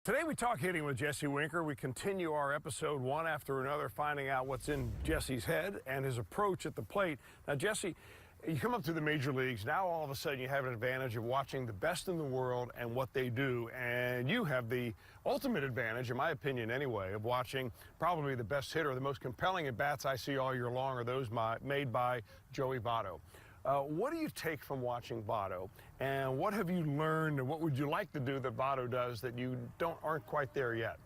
Today we talk hitting with Jesse Winker. We continue our episode one after another, finding out what's in Jesse's head and his approach at the plate. Now, Jesse, you come up through the major leagues. Now all of a sudden you have an advantage of watching the best in the world and what they do. And you have the ultimate advantage, in my opinion anyway, of watching probably the best hitter. The most compelling at-bats I see all year long are those made by Joey Votto. What do you take from watching Votto, and what have you learned, and what would you like to do that Votto does that you aren't quite there yet?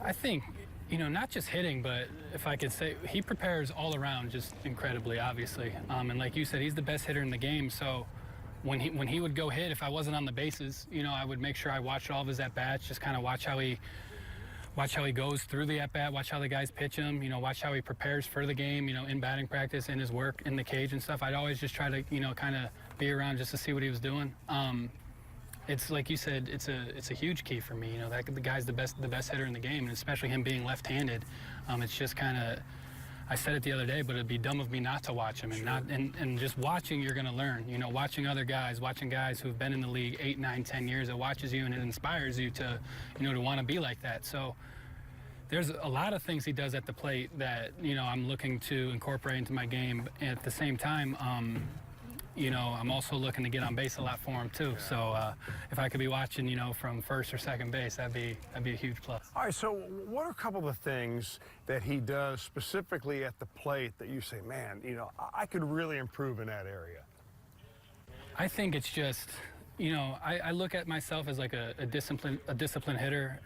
I think, not just hitting, but if I could say, he prepares all around just incredibly, obviously. And like you said, he's the best hitter in the game. So when he would go hit, if I wasn't on the bases, I would make sure I watched all of his at-bats, just kind of watch how he goes through the at-bat, watch how the guys pitch him, watch how he prepares for the game, in batting practice, in his work, in the cage and stuff. I'd always just try to, kind of be around just to see what he was doing. It's like you said, it's a huge key for me. That the guy's the best hitter in the game, and especially him being left-handed. It's just kind of, I said it the other day, but it'd be dumb of me not to watch him. And just watching, you're going to learn. Watching other guys, watching guys who've been in the league 8, 9, 10 years, it watches you and it inspires you to, to want to be like that. So there's a lot of things he does at the plate that, I'm looking to incorporate into my game. And at the same time, I'm also looking to get on base a lot for him too. So if I could be watching, from first or second base, that'd be a huge plus. All right, so what are a couple of things that he does specifically at the plate that you say, man, I could really improve in that area? I think it's just, I look at myself as like a disciplined hitter.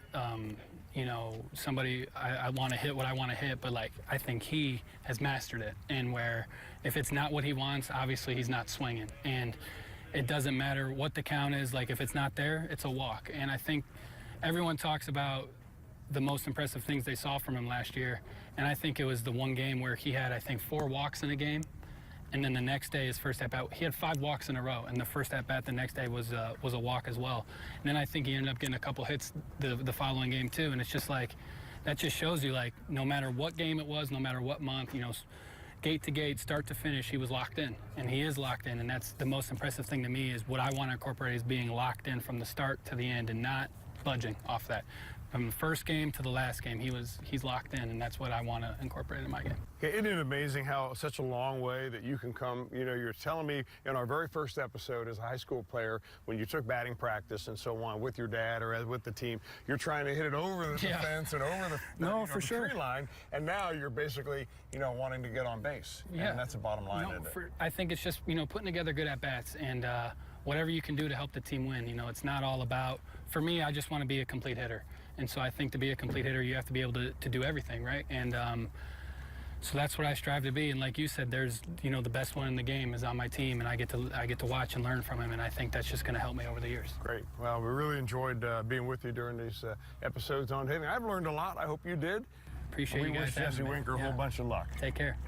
Somebody I want to hit what I want to hit, but I think he has mastered it. And where if it's not what he wants, obviously he's not swinging. And it doesn't matter what the count is. If it's not there, it's a walk. And I think everyone talks about the most impressive things they saw from him last year. And I think it was the one game where he had, I think, 4 walks in a game. And then the next day, his first at-bat, he had 5 walks in a row. And the first at-bat the next day was a walk as well. And then I think he ended up getting a couple hits the following game too. And it's just that just shows you no matter what game it was, no matter what month, gate to gate, start to finish, he was locked in. And he is locked in. And that's the most impressive thing to me is what I want to incorporate is being locked in from the start to the end and not budging off that. From the first game to the last game, he's locked in, and that's what I want to incorporate in my game. Okay, isn't it amazing how such a long way that you can come? You're telling me in our very first episode as a high school player, when you took batting practice and so on with your dad or with the team, you're trying to hit it over the fence and over the tree line, and now you're basically, wanting to get on base. Yeah. And that's the bottom line, isn't it? I think it's just, putting together good at-bats and whatever you can do to help the team win. It's not all about, for me, I just want to be a complete hitter. And so I think to be a complete hitter, you have to be able to do everything, right? And so that's what I strive to be. And like you said, there's, the best one in the game is on my team, and I get to watch and learn from him, and I think that's just going to help me over the years. Great. Well, we really enjoyed being with you during these episodes on hitting. I've learned a lot. I hope you did. Appreciate you guys. We wish Jesse Winker a whole bunch of luck. Take care.